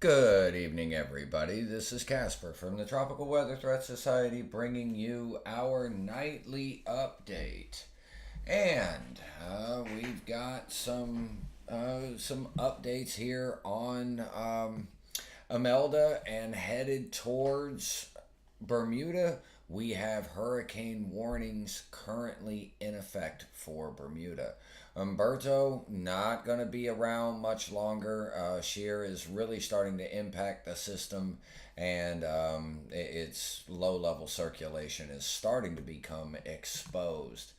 Good evening, everybody. This is Casper from the Tropical Weather Threat Society bringing you our nightly update. And we've got some updates here on Imelda and headed towards Bermuda. We have hurricane warnings currently in effect for Bermuda. Humberto not going to be around much longer. Shear is really starting to impact the system, and its low level circulation is starting to become exposed.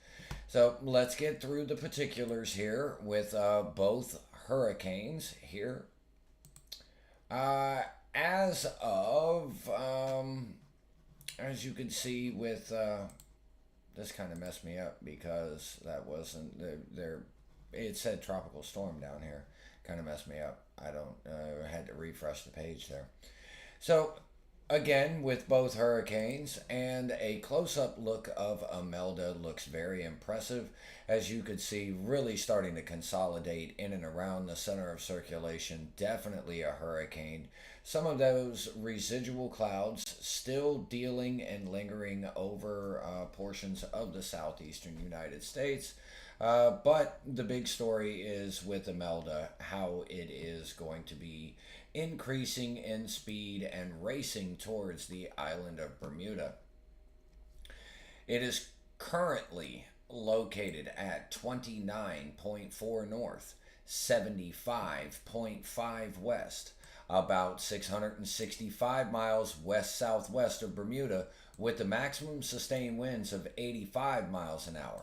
So let's get through the particulars here with both hurricanes here. Uh, as of, as you can see with this kind of messed me up because that wasn't there. It said tropical storm down here. Kind of messed me up. I don't. I had to refresh the page there. So again, with both hurricanes and a close-up look of Imelda looks very impressive. As you could see, really starting to consolidate in and around the center of circulation. Definitely a hurricane. Some of those residual clouds still dealing and lingering over portions of the southeastern United States. But the big story is with Imelda, how it is going to be increasing in speed and racing towards the island of Bermuda. It is currently located at 29.4 north, 75.5 west, about 665 miles west southwest of Bermuda, with the maximum sustained winds of 85 miles an hour.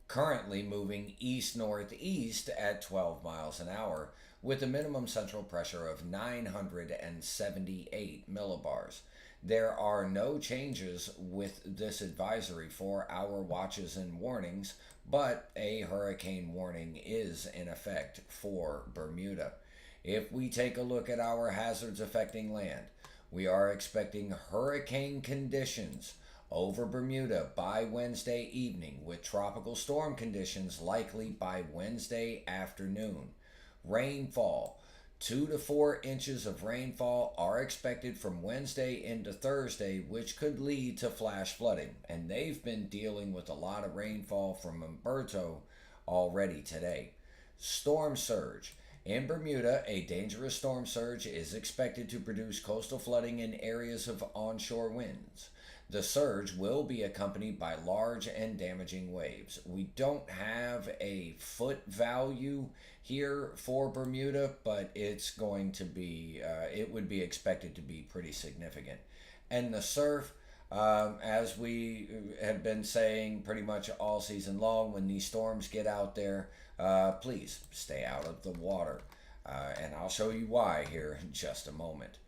Currently moving east northeast at 12 miles an hour, with a minimum central pressure of 978 millibars. There are no changes with this advisory for our watches and warnings, but a hurricane warning is in effect for Bermuda. If we take a look at our hazards affecting land, we are expecting hurricane conditions over Bermuda by Wednesday evening, with tropical storm conditions likely by Wednesday afternoon. Rainfall: 2 to 4 inches of rainfall are expected from Wednesday into Thursday, which could lead to flash flooding. And they've been dealing with a lot of rainfall from Humberto already today. Storm surge. In Bermuda, a dangerous storm surge is expected to produce coastal flooding in areas of onshore winds. The surge will be accompanied by large and damaging waves. We don't have a foot value here for Bermuda, but it's going to be, it would be expected to be pretty significant. And the surf, as we have been saying pretty much all season long, when these storms get out there, please stay out of the water. And I'll show you why here in just a moment.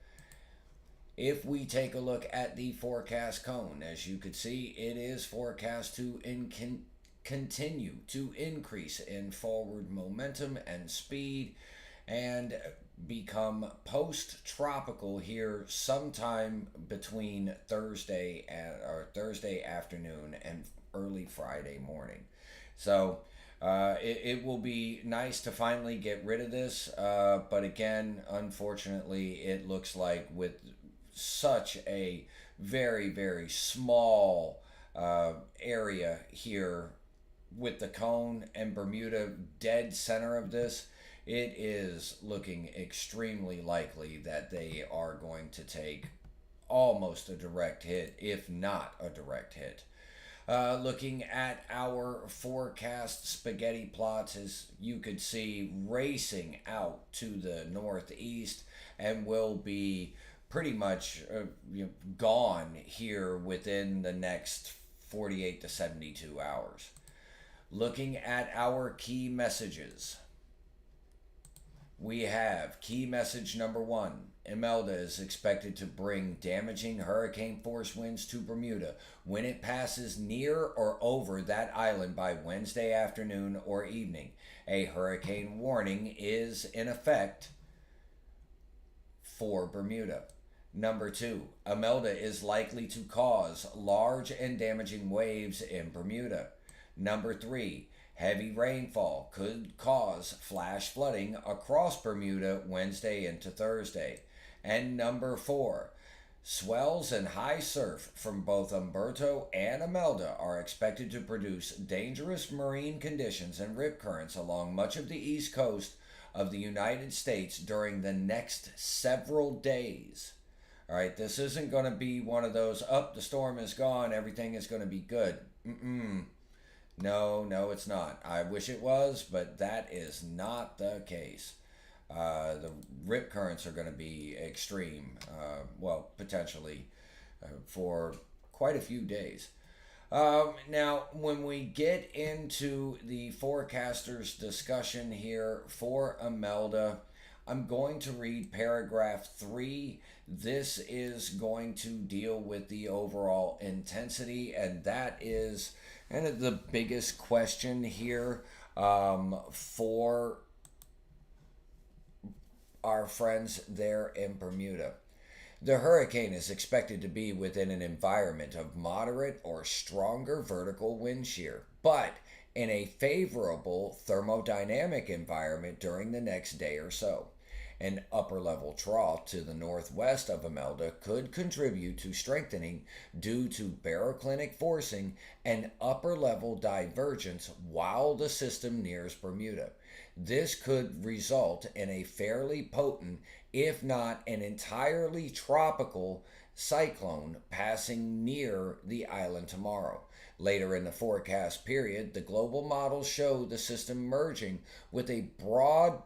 If we take a look at the forecast cone, as you could see, it is forecast to continue to increase in forward momentum and speed and become post-tropical here sometime between Thursday afternoon and early Friday morning. So it will be nice to finally get rid of this, but again, unfortunately, it looks like with such a very, very small area here with the cone and Bermuda dead center of this, it is looking extremely likely that they are going to take almost a direct hit, if not a direct hit. Looking at our forecast spaghetti plots, as you could see, racing out to the northeast and will be pretty much gone here within the next 48 to 72 hours. Looking at our key messages, we have key message number one. Imelda is expected to bring damaging hurricane force winds to Bermuda when it passes near or over that island by Wednesday afternoon or evening. A hurricane warning is in effect for Bermuda. Number two, Imelda is likely to cause large and damaging waves in Bermuda. Number three, heavy rainfall could cause flash flooding across Bermuda Wednesday into Thursday. And number 4, swells and high surf from both Humberto and Imelda are expected to produce dangerous marine conditions and rip currents along much of the east coast of the United States during the next several days. All right, this isn't going to be one of those, up, the storm is gone, everything is going to be good. Mm-mm. No, no, it's not. I wish it was, but that is not the case. The rip currents are going to be extreme, well, potentially for quite a few days. Now, when we get into the forecaster's discussion here for Imelda, I'm going to read paragraph 3. This is going to deal with the overall intensity, and that is kind of the biggest question here for our friends there in Bermuda. The hurricane is expected to be within an environment of moderate or stronger vertical wind shear, but in a favorable thermodynamic environment during the next day or so. An upper level trough to the northwest of Imelda could contribute to strengthening due to baroclinic forcing and upper level divergence while the system nears Bermuda. This could result in a fairly potent, if not an entirely tropical, cyclone passing near the island tomorrow. Later in the forecast period, the global models show the system merging with a broad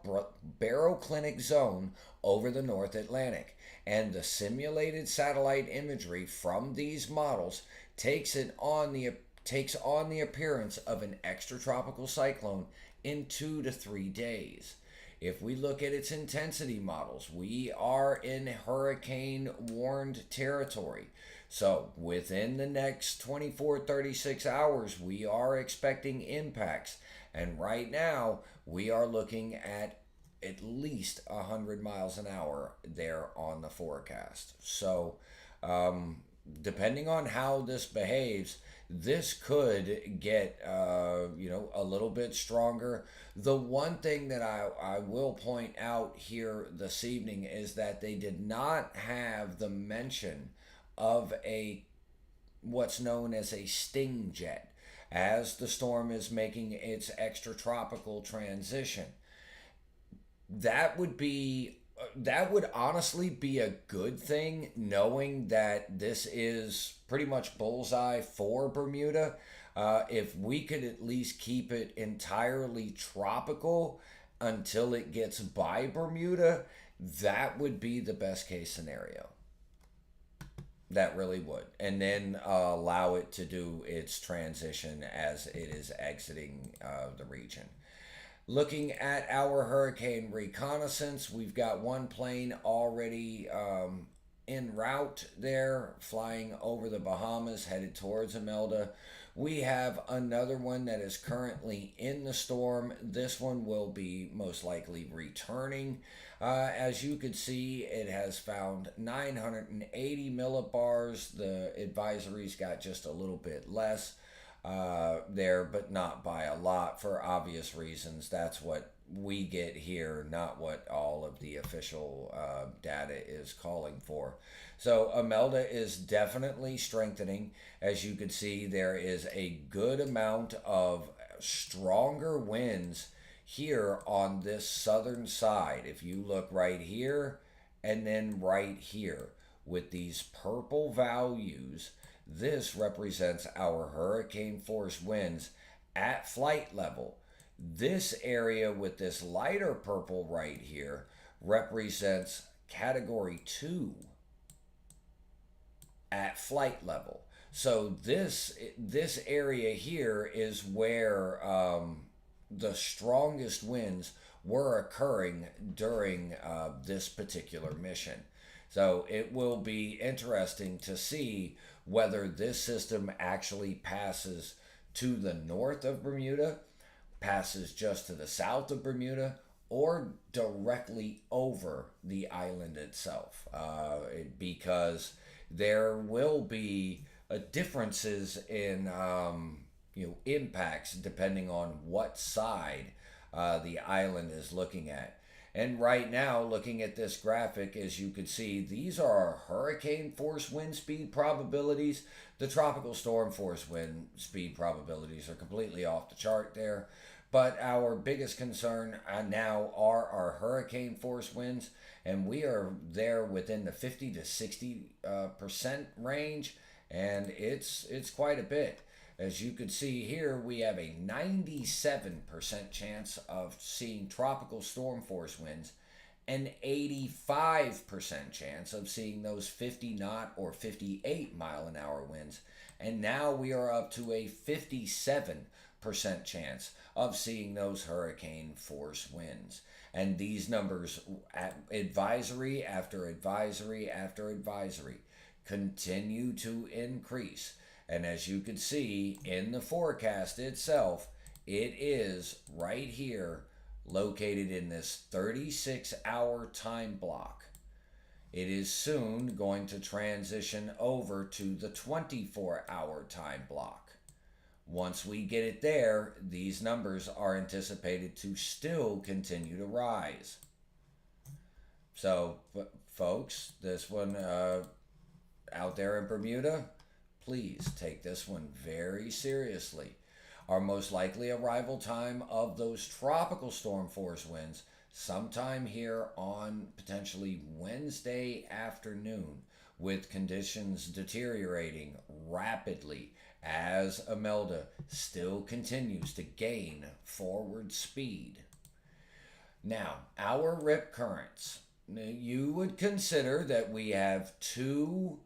baroclinic zone over the North Atlantic, and the simulated satellite imagery from these models takes on the appearance of an extratropical cyclone in 2 to 3 days. If we look at its intensity models, we are in hurricane warned territory. So within the next 24-36 hours, we are expecting impacts. And right now, we are looking at least 100 miles an hour there on the forecast. So depending on how this behaves, this could get a little bit stronger. The one thing that I will point out here this evening is that they did not have the mention of a what's known as a sting jet as the storm is making its extratropical transition. That would honestly be a good thing, knowing that this is pretty much bullseye for Bermuda. If we could at least keep it entirely tropical until it gets by Bermuda, that would be the best case scenario. That really would. And then allow it to do its transition as it is exiting the region. Looking at our hurricane reconnaissance, we've got one plane already en route there, flying over the Bahamas, headed towards Imelda. We have another one that is currently in the storm. This one will be most likely returning. As you can see, it has found 980 millibars. The advisory's got just a little bit less there, but not by a lot for obvious reasons. That's what we get here, not what all of the official data is calling for. So Imelda is definitely strengthening. As you can see, there is a good amount of stronger winds here on this southern side. If you look right here and then right here with these purple values, this represents our hurricane force winds at flight level. This area with this lighter purple right here represents category 2 at flight level. So this area here is where the strongest winds were occurring during this particular mission. So it will be interesting to see whether this system actually passes to the north of Bermuda, passes just to the south of Bermuda, or directly over the island itself, because there will be differences in impacts depending on what side the island is looking at. And right now, looking at this graphic, as you can see, these are our hurricane force wind speed probabilities. The tropical storm force wind speed probabilities are completely off the chart there. But our biggest concern now are our hurricane force winds, and we are there within the 50 to 60% range, and it's quite a bit. As you can see here, we have a 97% chance of seeing tropical storm force winds, an 85% chance of seeing those 50 knot or 58 mile an hour winds, and now we are up to a 57% chance of seeing those hurricane force winds. And these numbers, advisory after advisory after advisory, continue to increase. And as you can see in the forecast itself, it is right here located in this 36-hour time block. It is soon going to transition over to the 24-hour time block. Once we get it there, these numbers are anticipated to still continue to rise. So, folks, this one out there in Bermuda, please take this one very seriously. Our most likely arrival time of those tropical storm force winds sometime here on potentially Wednesday afternoon, with conditions deteriorating rapidly as Imelda still continues to gain forward speed. Now, our rip currents. You would consider that we have two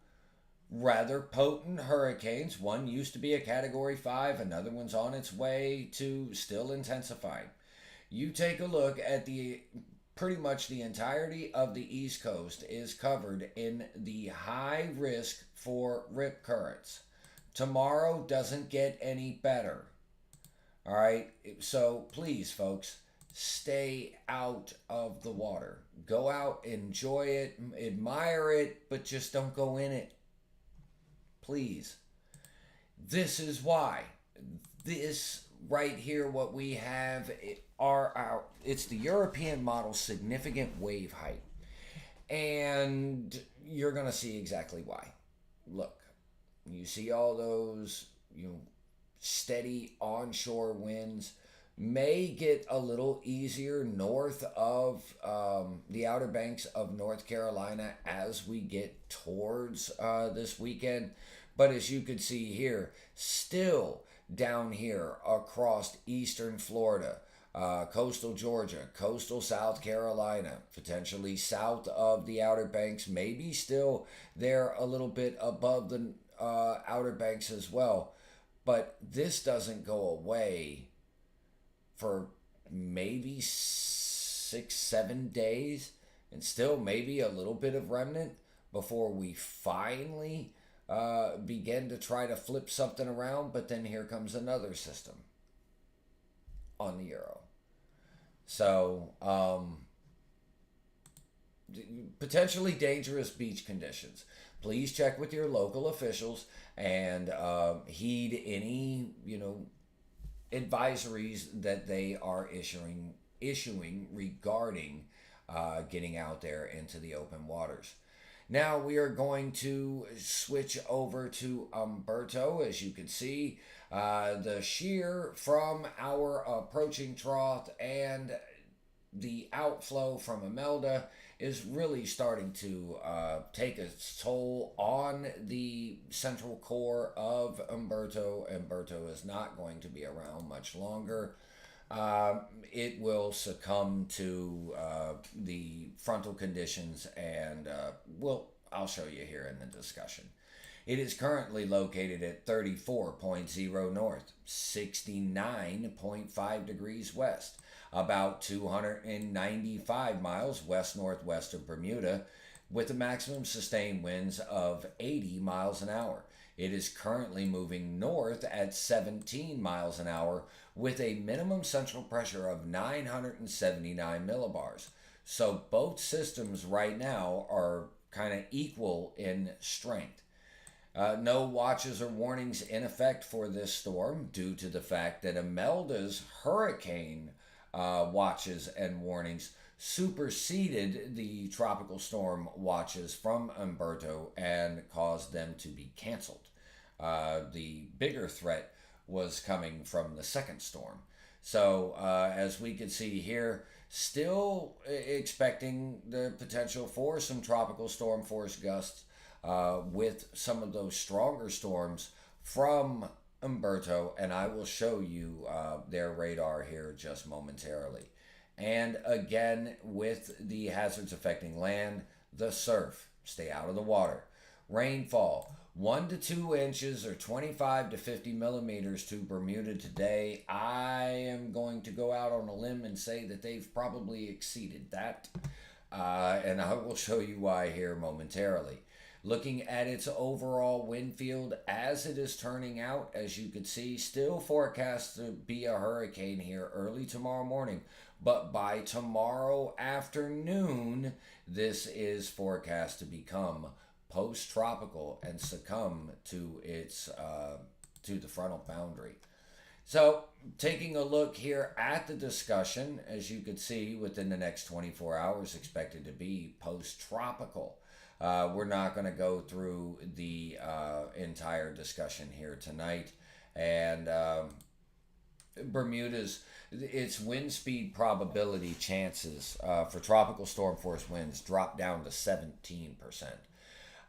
rather potent hurricanes. One used to be a Category 5, another one's on its way to still intensifying. You take a look at pretty much the entirety of the East Coast is covered in the high risk for rip currents. Tomorrow doesn't get any better. All right, so please, folks, stay out of the water. Go out, enjoy it, admire it, but just don't go in it. Please. This is why. This right here, what we have it's the European model significant wave height. And you're going to see exactly why. Look, you see all those, steady onshore winds may get a little easier north of the Outer Banks of North Carolina as we get towards this weekend. But as you can see here, still down here across eastern Florida, coastal Georgia, coastal South Carolina, potentially south of the Outer Banks, maybe still there a little bit above the Outer Banks as well. But this doesn't go away for maybe 6-7 days, and still maybe a little bit of remnant before we finally begin to try to flip something around. But then here comes another system on the Euro. So potentially dangerous beach conditions. Please check with your local officials and heed any advisories that they are issuing regarding getting out there into the open waters. Now we are going to switch over to Humberto. As you can see, the shear from our approaching trough and the outflow from Imelda is really starting to take its toll on the central core of Humberto. Humberto is not going to be around much longer. It will succumb to the frontal conditions, and I'll show you here in the discussion. It is currently located at 34.0 north, 69.5 degrees west, about 295 miles west-northwest of Bermuda, with a maximum sustained winds of 80 miles an hour. It is currently moving north at 17 miles an hour with a minimum central pressure of 979 millibars. So both systems right now are kind of equal in strength. No watches or warnings in effect for this storm due to the fact that Imelda's hurricane watches and warnings superseded the tropical storm watches from Humberto and caused them to be canceled. The bigger threat was coming from the second storm. So, as we can see here, still expecting the potential for some tropical storm force gusts with some of those stronger storms from Humberto, and I will show you their radar here just momentarily. And again, with the hazards affecting land, the surf, stay out of the water. Rainfall, 1 to 2 inches or 25 to 50 millimeters to Bermuda today. I am going to go out on a limb and say that they've probably exceeded that. And I will show you why here momentarily. Looking at its overall wind field as it is turning out, as you can see, still forecast to be a hurricane here early tomorrow morning. But by tomorrow afternoon, this is forecast to become post-tropical and succumb to its to the frontal boundary. So, taking a look here at the discussion, as you can see, within the next 24 hours, expected to be post-tropical. We're not going to go through the entire discussion here tonight, and Bermuda's its wind speed probability chances for tropical storm force winds drop down to 17%.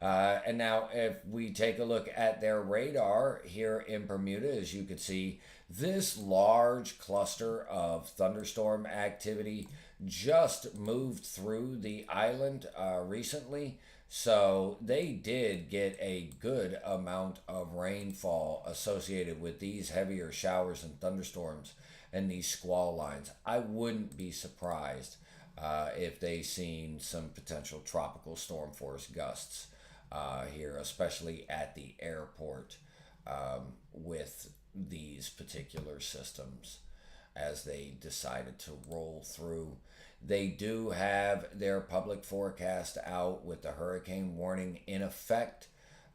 And now, if we take a look at their radar here in Bermuda, as you can see, this large cluster of thunderstorm activity just moved through the island recently. So they did get a good amount of rainfall associated with these heavier showers and thunderstorms and these squall lines. I wouldn't be surprised if they seen some potential tropical storm force gusts here, especially at the airport with these particular systems as they decided to roll through. They do have their public forecast out with the hurricane warning in effect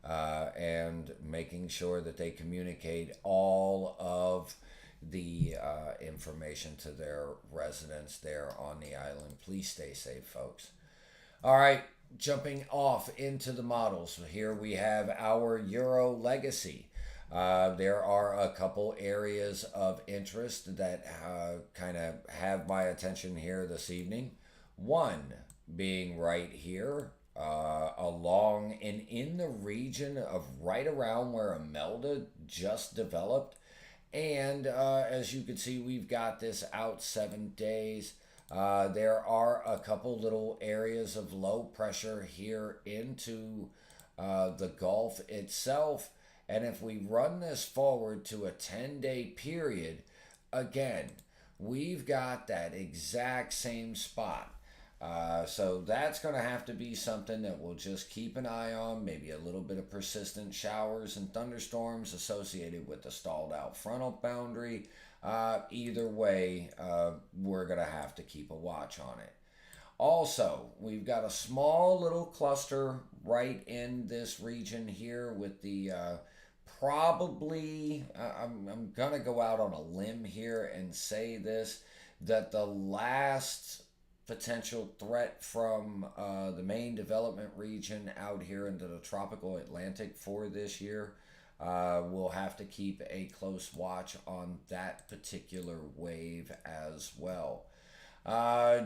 and making sure that they communicate all of the information to their residents there on the island. Please stay safe, folks. All right, jumping off into the models. Here we have our Euro legacy. There are a couple areas of interest that kind of have my attention here this evening. One being right here, along and in the region of right around where Imelda just developed. And as you can see, we've got this out 7 days. There are a couple little areas of low pressure here into the Gulf itself. And if we run this forward to a 10-day period, again, we've got that exact same spot. So that's going to have to be something that we'll just keep an eye on. Maybe a little bit of persistent showers and thunderstorms associated with the stalled out frontal boundary. Either way, we're going to have to keep a watch on it. Also, we've got a small little cluster right in this region here with the probably, I'm going to go out on a limb here and say this, that the last potential threat from the main development region out here into the tropical Atlantic for this year. We'll have to keep a close watch on that particular wave as well.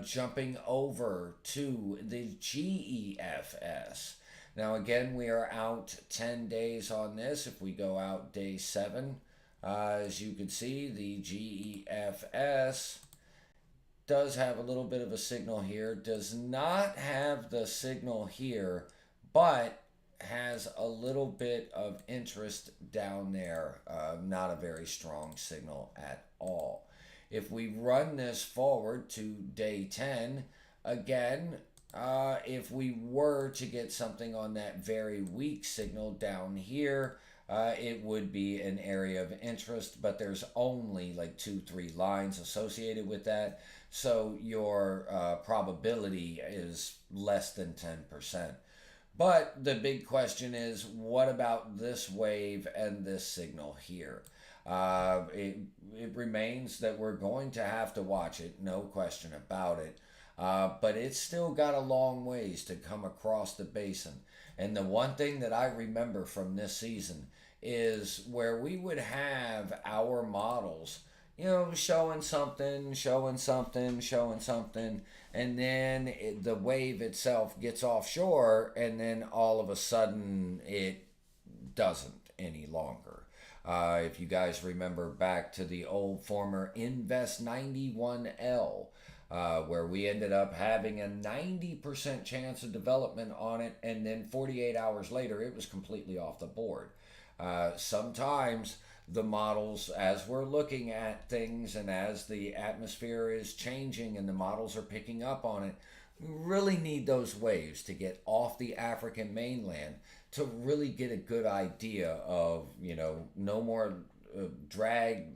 Jumping over to the GEFS. Now again, we are out 10 days on this. If we go out day 7, as you can see, the GEFS does have a little bit of a signal here, does not have the signal here, but has a little bit of interest down there. Not a very strong signal at all. If we run this forward to day 10, again, if we were to get something on that very weak signal down here, it would be an area of interest, but there's only like 2-3 lines associated with that. So your probability is less than 10%. But the big question is, what about this wave and this signal here? It, it remains that we're going to have to watch it, no question about it. But it's still got a long ways to come across the basin. And the one thing that I remember from this season is where we would have our models, showing something, showing something, showing something, and then the wave itself gets offshore, and then all of a sudden it doesn't any longer. If you guys remember back to the old former Invest 91L, where we ended up having a 90% chance of development on it, and then 48 hours later, it was completely off the board. Sometimes the models, as we're looking at things and as the atmosphere is changing and the models are picking up on it, we really need those waves to get off the African mainland to really get a good idea of, no more drag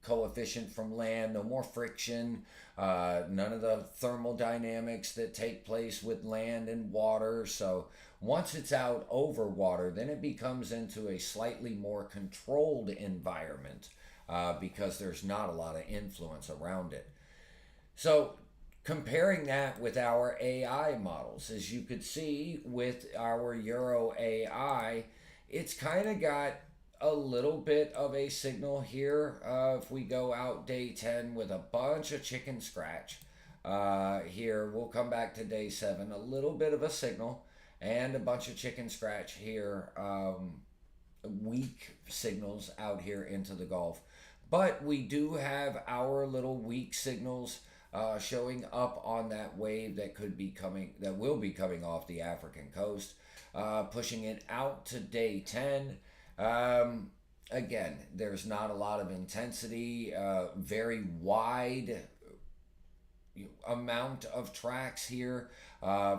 coefficient from land, no more friction, none of the thermal dynamics that take place with land and water. So once it's out over water, then it becomes into a slightly more controlled environment because there's not a lot of influence around it. So comparing that with our AI models, as you could see with our Euro AI, it's kind of got a little bit of a signal here. If we go out day 10 with a bunch of chicken scratch, here we'll come back to day 7, a little bit of a signal and a bunch of chicken scratch here, weak signals out here into the Gulf. But we do have our little weak signals showing up on that wave that will be coming off the African coast, pushing it out to day 10. Again, there's not a lot of intensity, very wide amount of tracks here,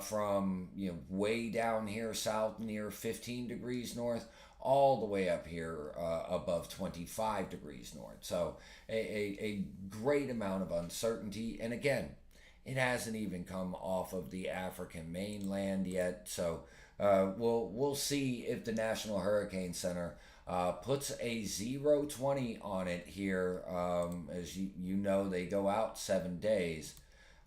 from way down here south near 15 degrees north all the way up here above 25 degrees north. So a great amount of uncertainty. And again, it hasn't even come off of the African mainland yet. So we'll see if the National Hurricane Center puts a 0-20 on it here. As you know, they go out 7 days.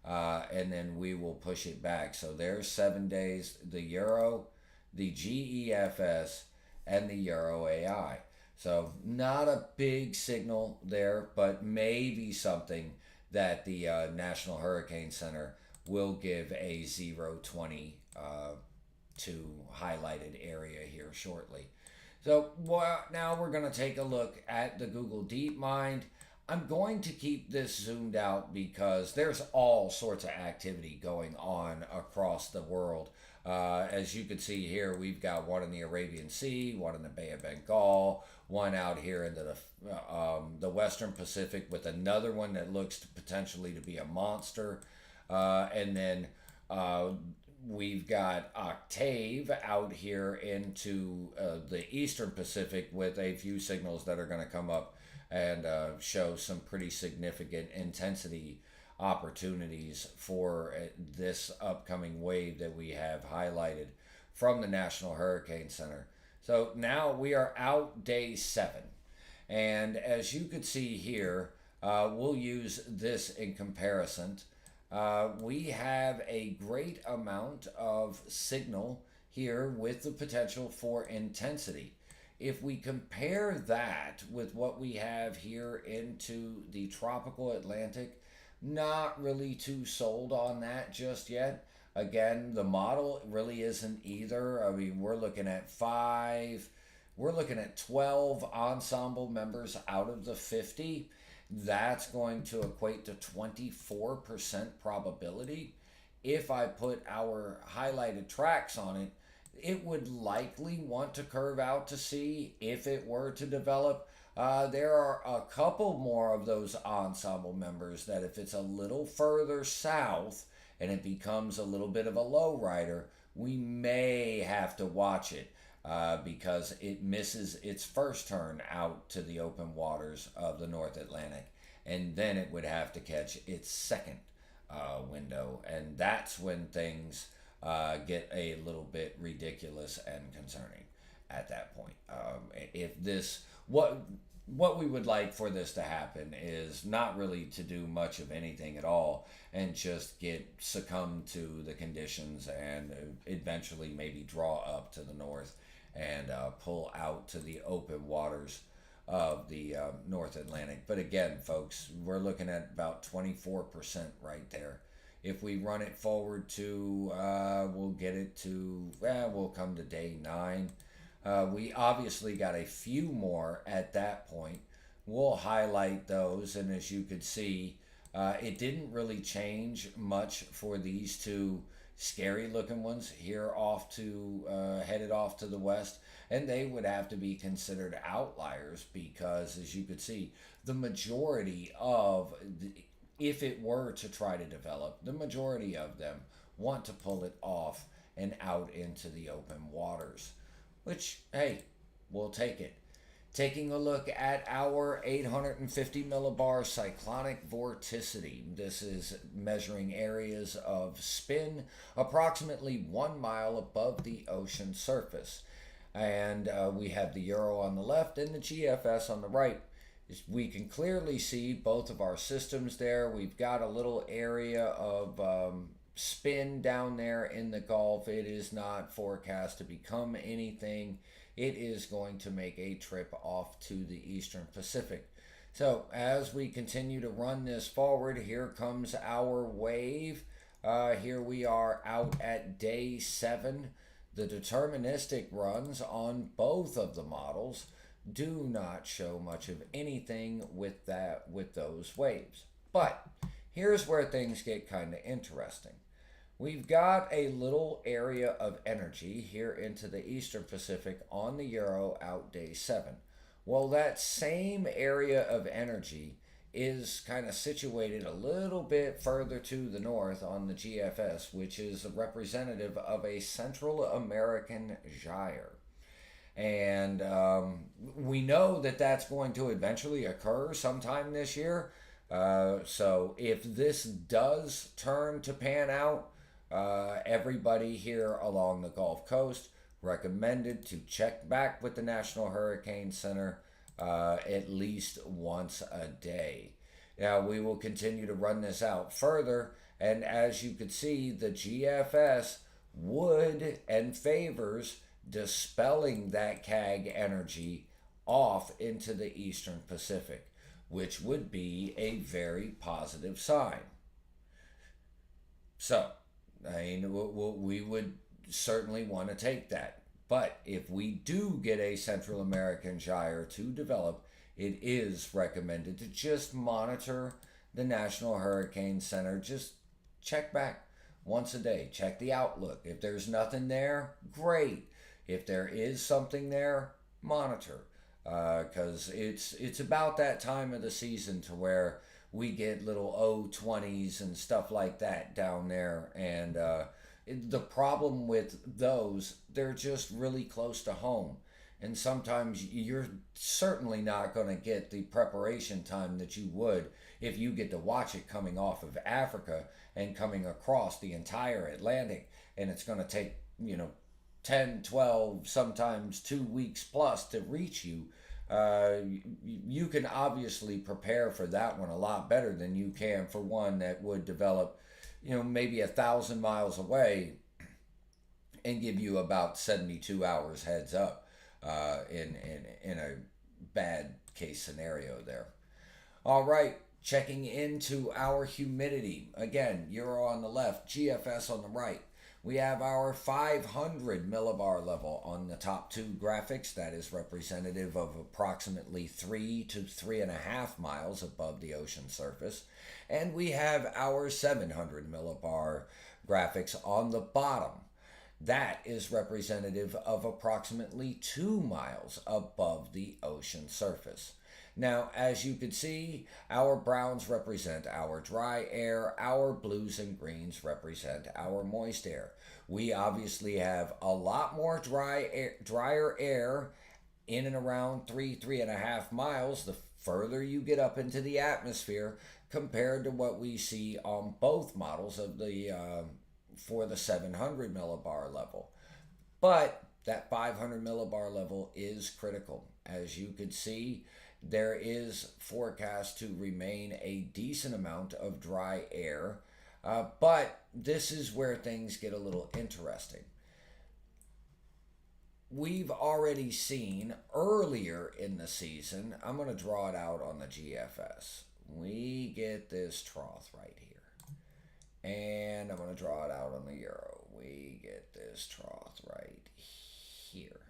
And then we will push it back. So there's 7 days, the Euro, the GEFS, and the Euro AI. So not a big signal there, but maybe something that the National Hurricane Center will give a 0-20 to highlighted area here shortly. So now we're going to take a look at the Google DeepMind. I'm going to keep this zoomed out because there's all sorts of activity going on across the world. As you can see here, we've got one in the Arabian Sea, one in the Bay of Bengal, one out here into the Western Pacific with another one that looks potentially to be a monster. And then we've Got Octave out here into the Eastern Pacific with a few signals that are going to come up and show some pretty significant intensity opportunities for this upcoming wave that we have highlighted from the National Hurricane Center. So now we are out day 7. And as you could see here, we'll use this in comparison. We have a great amount of signal here with the potential for intensity. If we compare that with what we have here into the tropical Atlantic, not really too sold on that just yet. Again, the model really isn't either. I mean, we're looking at 12 ensemble members out of the 50. That's going to equate to 24% probability. If I put our highlighted tracks on it, it would likely want to curve out to sea if it were to develop. There are a couple more of those ensemble members that if it's a little further south and it becomes a little bit of a low rider, we may have to watch it because it misses its first turn out to the open waters of the North Atlantic. And then it would have to catch its second window. And that's when things get a little bit ridiculous and concerning at that point. what we would like for this to happen is not really to do much of anything at all and just get succumb to the conditions and eventually maybe draw up to the north and pull out to the open waters of the North Atlantic. But again, folks, we're looking at about 24% right there. If we run it forward to, we'll get it to, we'll come to day 9. We obviously got a few more at that point. We'll highlight those, and as you could see, it didn't really change much for these two scary looking ones here off to headed off to the west, and they would have to be considered outliers because, as you could see, the majority of if it were to try to develop, the majority of them want to pull it off and out into the open waters, which, hey, we'll take it. Taking a look at our 850 millibar cyclonic vorticity. This is measuring areas of spin approximately 1 mile above the ocean surface. And we have the Euro on the left and the GFS on the right. We can clearly see both of our systems there. We've got a little area of spin down there in the Gulf. It is not forecast to become anything. It is going to make a trip off to the Eastern Pacific. So as we continue to run this forward, here comes our wave. Here we are out at day 7. The deterministic runs on both of the models do not show much of anything with those waves. But here's where things get kind of interesting. We've got a little area of energy here into the Eastern Pacific on the Euro out day 7. Well, that same area of energy is kind of situated a little bit further to the north on the GFS, which is representative of a Central American gyre. And we know that that's going to eventually occur sometime this year. So if this does turn to pan out, everybody here along the Gulf Coast recommended to check back with the National Hurricane Center at least once a day. Now, we will continue to run this out further, and as you could see, the GFS would and favors dispelling that CAG energy off into the Eastern Pacific, which would be a very positive sign. So, I mean, we would certainly want to take that. But if we do get a Central American gyre to develop, it is recommended to just monitor the National Hurricane Center. Just check back once a day. Check the outlook. If there's nothing there, great. If there is something there, monitor. Because it's about that time of the season to where we get little O20s and stuff like that down there. And the problem with those, they're just really close to home. And sometimes you're certainly not going to get the preparation time that you would if you get to watch it coming off of Africa and coming across the entire Atlantic. And it's going to take, 10, 12, sometimes 2 weeks plus to reach you. You can obviously prepare for that one a lot better than you can for one that would develop, maybe 1,000 miles away and give you about 72 hours heads up in a bad case scenario there. All right, checking into our humidity. Again, Euro on the left, GFS on the right. We have our 500 millibar level on the top 2 graphics. That is representative of approximately 3 to 3.5 miles above the ocean surface. And we have our 700 millibar graphics on the bottom. That is representative of approximately 2 miles above the ocean surface. Now, as you can see, our browns represent our dry air, our blues and greens represent our moist air. We obviously have a lot more drier air in and around 3.5 miles the further you get up into the atmosphere compared to what we see on both models of for the 700 millibar level. But that 500 millibar level is critical. As you could see, there is forecast to remain a decent amount of dry air, but this is where things get a little interesting. We've already seen earlier in the season, I'm going to draw it out on the GFS. We get this trough right here. And I'm going to draw it out on the Euro. We get this trough right here.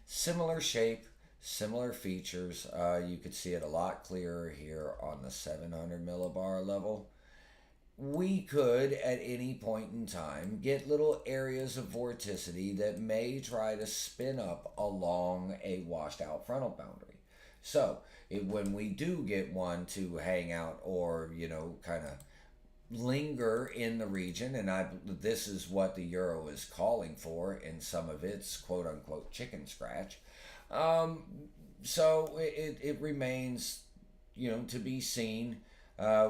Similar shape, similar features. You could see it a lot clearer here on the 700 millibar level. We could, at any point in time, get little areas of vorticity that may try to spin up along a washed out frontal boundary. So, when we do get one to hang out or, kind of linger in the region, and this is what the Euro is calling for in some of its quote unquote chicken scratch. So it remains, to be seen.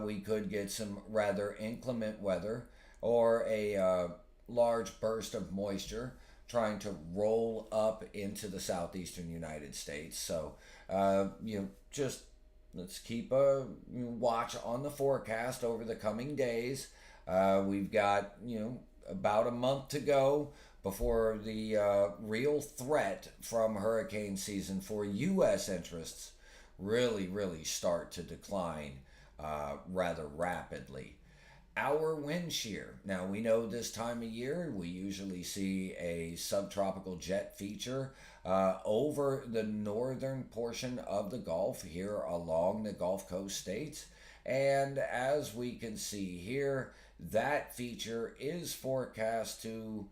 We could get some rather inclement weather or a large burst of moisture trying to roll up into the southeastern United States. So, just let's keep a watch on the forecast over the coming days. We've got, about a month to go before the real threat from hurricane season for U.S. interests really start to decline rather rapidly. Our wind shear. Now, we know this time of year we usually see a subtropical jet feature over the northern portion of the Gulf here along the Gulf Coast states. And as we can see here, that feature is forecast to,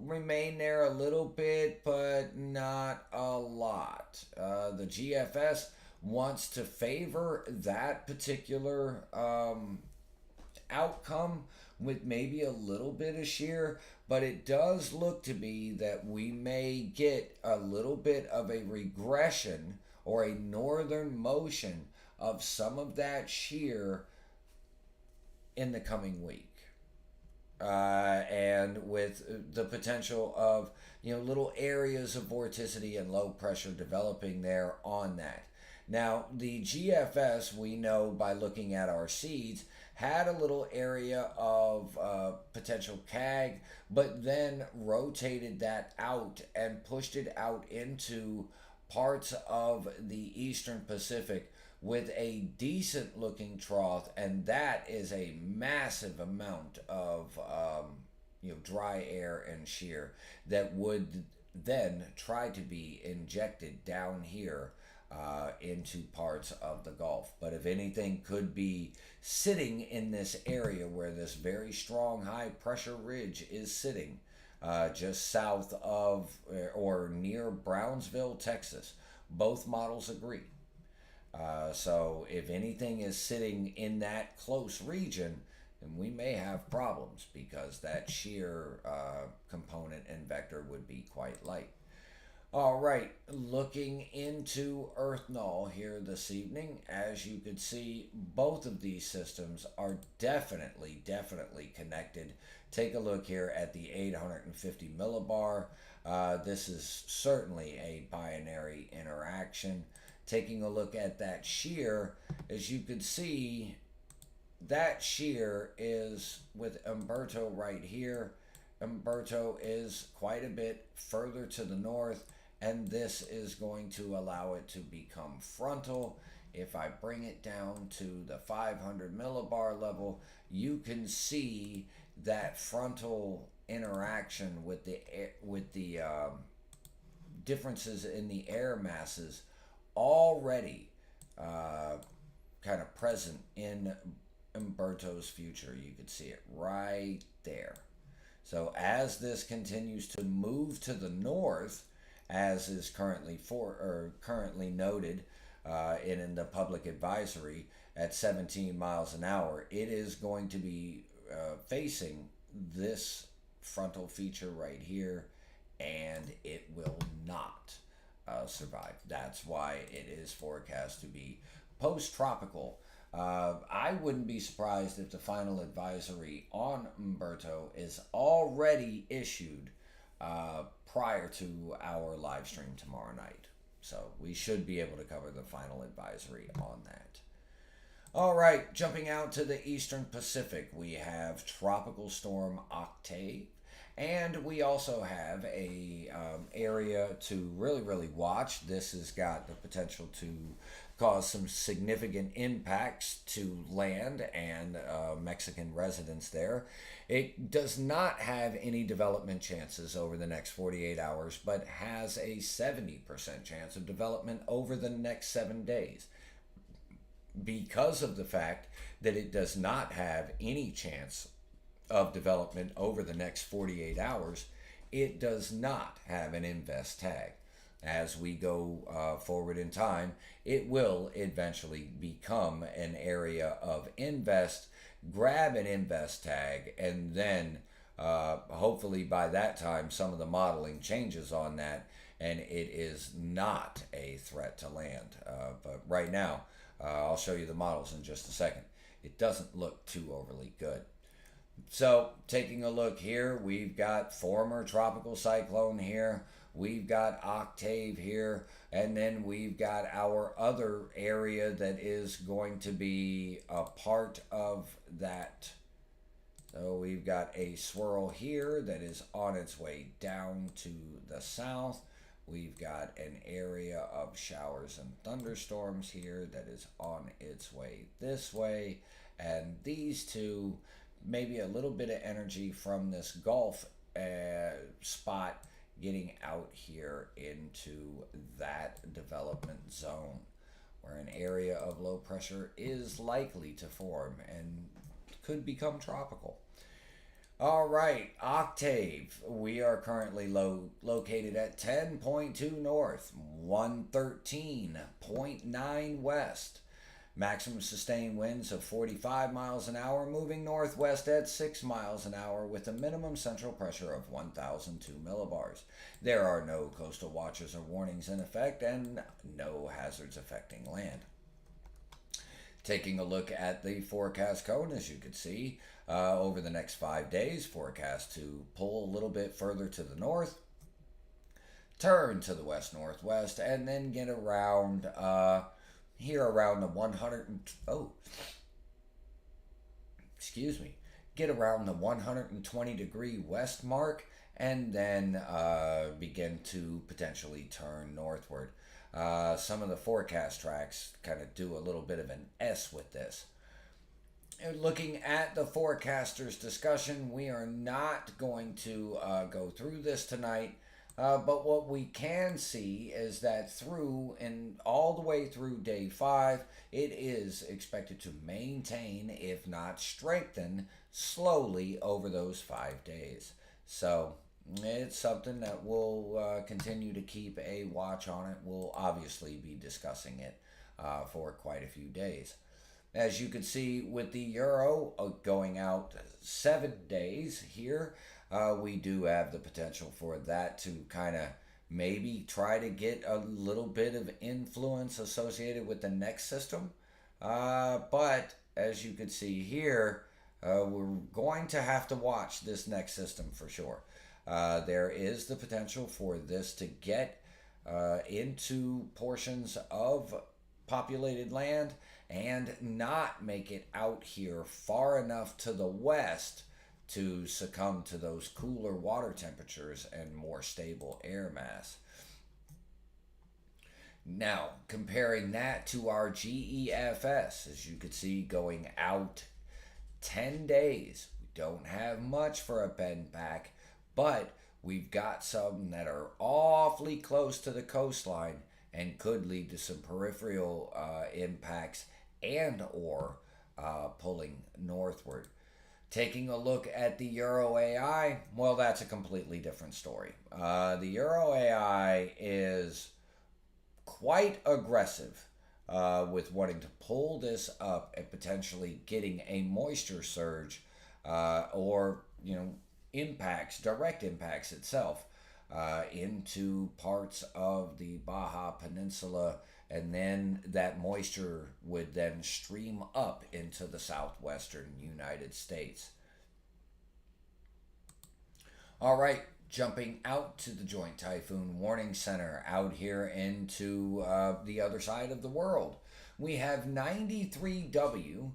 remain there a little bit, but not a lot. The GFS wants to favor that particular outcome with maybe a little bit of shear, but it does look to be that we may get a little bit of a regression or a northern motion of some of that shear in the coming week. And with the potential of, little areas of vorticity and low pressure developing there on that. Now, the GFS, we know by looking at our seeds, had a little area of potential CAG, but then rotated that out and pushed it out into parts of the Eastern Pacific with a decent looking trough, and that is a massive amount of dry air and shear that would then try to be injected down here into parts of the Gulf. But if anything could be sitting in this area where this very strong high pressure ridge is sitting, just south of or near Brownsville, Texas. Both models agree. So if anything is sitting in that close region, then we may have problems because that shear component and vector would be quite light. All right, looking into Earth Null here this evening, as you can see, both of these systems are definitely connected. Take a look here at the 850 millibar. This is certainly a binary interaction. Taking a look at that shear, as you can see, that shear is with Humberto right here. Humberto is quite a bit further to the north, and this is going to allow it to become frontal. If I bring it down to the 500 millibar level, you can see that frontal interaction with the differences in the air masses already kind of present in Humberto's future. You can see it right there. So as this continues to move to the north, as is currently noted in the public advisory at 17 miles an hour, it is going to be facing this frontal feature right here, and it will not survive. That's why it is forecast to be post-tropical. I wouldn't be surprised if the final advisory on Humberto is already issued prior to our live stream tomorrow night. So we should be able to cover the final advisory on that. All right, jumping out to the Eastern Pacific, we have Tropical Storm Octave, and we also have a area to really watch. This has got the potential to cause some significant impacts to land and Mexican residents there. It does not have any development chances over the next 48 hours, but has a 70% chance of development over the next 7 days. Because of the fact that it does not have any chance of development over the next 48 hours, it does not have an invest tag. As we go forward in time, it will eventually become an area of invest. Grab an invest tag, and then hopefully by that time some of the modeling changes on that, and it is not a threat to land. But right now, I'll show you the models in just a second. It doesn't look too overly good. So, taking a look here, we've got former tropical cyclone here. We've got Octave here. And then we've got our other area that is going to be a part of that. So, we've got a swirl here that is on its way down to the south. We've got an area of showers and thunderstorms here that is on its way this way. And these two, maybe a little bit of energy from this Gulf spot getting out here into that development zone, where an area of low pressure is likely to form and could become tropical. All right, Octave. We are currently located at 10.2 north, 113.9 west. Maximum sustained winds of 45 miles an hour, moving northwest at 6 miles an hour with a minimum central pressure of 1,002 millibars. There are no coastal watches or warnings in effect and no hazards affecting land. Taking a look at the forecast cone, as you can see, over the next 5 days, forecast to pull a little bit further to the north, turn to the west-northwest, and then get around here around the get around the 120 degree west mark, and then begin to potentially turn northward. Some of the forecast tracks kind of do a little bit of an S with this. Looking at the forecaster's discussion, we are not going to go through this tonight, but what we can see is that through and all the way through day 5, it is expected to maintain, if not strengthen, slowly over those 5 days. So it's something that we'll continue to keep a watch on it. We'll obviously be discussing it for quite a few days. As you can see with the euro going out 7 days here, we do have the potential for that to kind of maybe try to get a little bit of influence associated with the next system. But as you can see here, we're going to have to watch this next system for sure. There is the potential for this to get into portions of populated land and not make it out here far enough to the west to succumb to those cooler water temperatures and more stable air mass. Now, comparing that to our GEFS, as you can see, going out 10 days, we don't have much for a bend back, but we've got some that are awfully close to the coastline and could lead to some peripheral impacts and or pulling northward. Taking a look at the Euro AI, well, that's a completely different story. The Euro AI is quite aggressive with wanting to pull this up and potentially getting a moisture surge or, direct impacts itself into parts of the Baja Peninsula, and then that moisture would then stream up into the southwestern United States. All right, Jumping out to the Joint Typhoon Warning Center out here into the other side of the world. We have 93W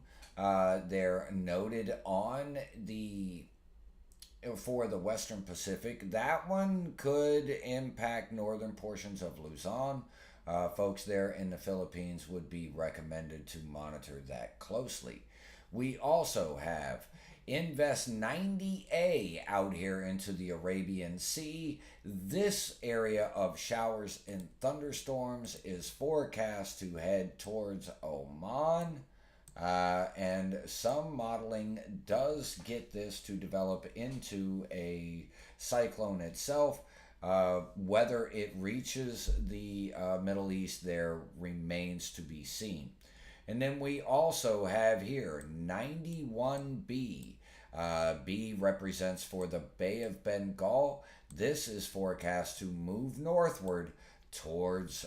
there noted on the for the Western Pacific. That one could impact northern portions of Luzon. Folks there in the Philippines would be recommended to monitor that closely. We also have Invest 90A out here into the Arabian Sea. This area of showers and thunderstorms is forecast to head towards Oman. And some modeling does get this to develop into a cyclone itself. Whether it reaches the Middle East there remains to be seen. And then we also have here 91B. B represents for the Bay of Bengal. This is forecast to move northward towards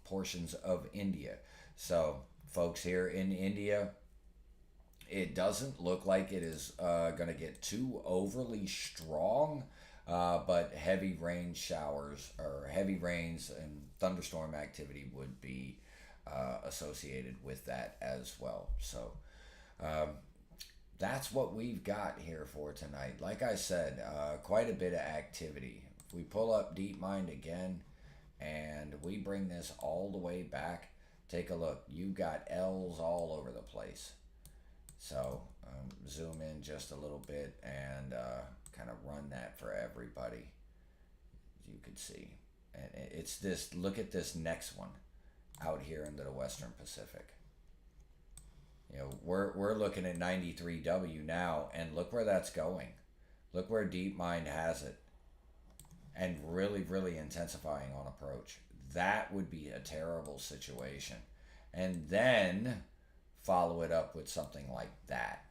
portions of India. So, folks here in India, it doesn't look like it is going to get too overly strong, but heavy rain showers or heavy rains and thunderstorm activity would be associated with that as well. So that's what we've got here for tonight. Like I said, quite a bit of activity. If we pull up DeepMind again and we bring this all the way back, take a look. You've got L's all over the place. So zoom in just a little bit and kind of run that for everybody. As you could see. And it's this, look at this next one out here into the Western Pacific. You know, we're looking at 93W now, and look where that's going. Look where DeepMind has it. And really, really intensifying on approach. That would be a terrible situation. And then follow it up with something like that.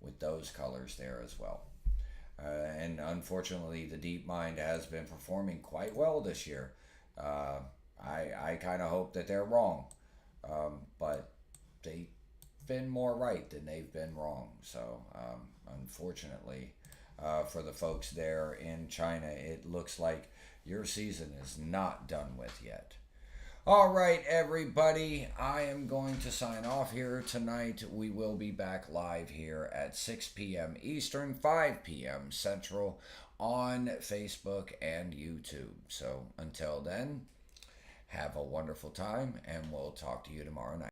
With those colors there as well. And unfortunately, the DeepMind has been performing quite well this year. I kind of hope that they're wrong. But they've been more right than they've been wrong. So, unfortunately, for the folks there in China, it looks like your season is not done with yet. All right, everybody, I am going to sign off here tonight. We will be back live here at 6 p.m. Eastern, 5 p.m. Central on Facebook and YouTube. So until then, have a wonderful time, and we'll talk to you tomorrow night.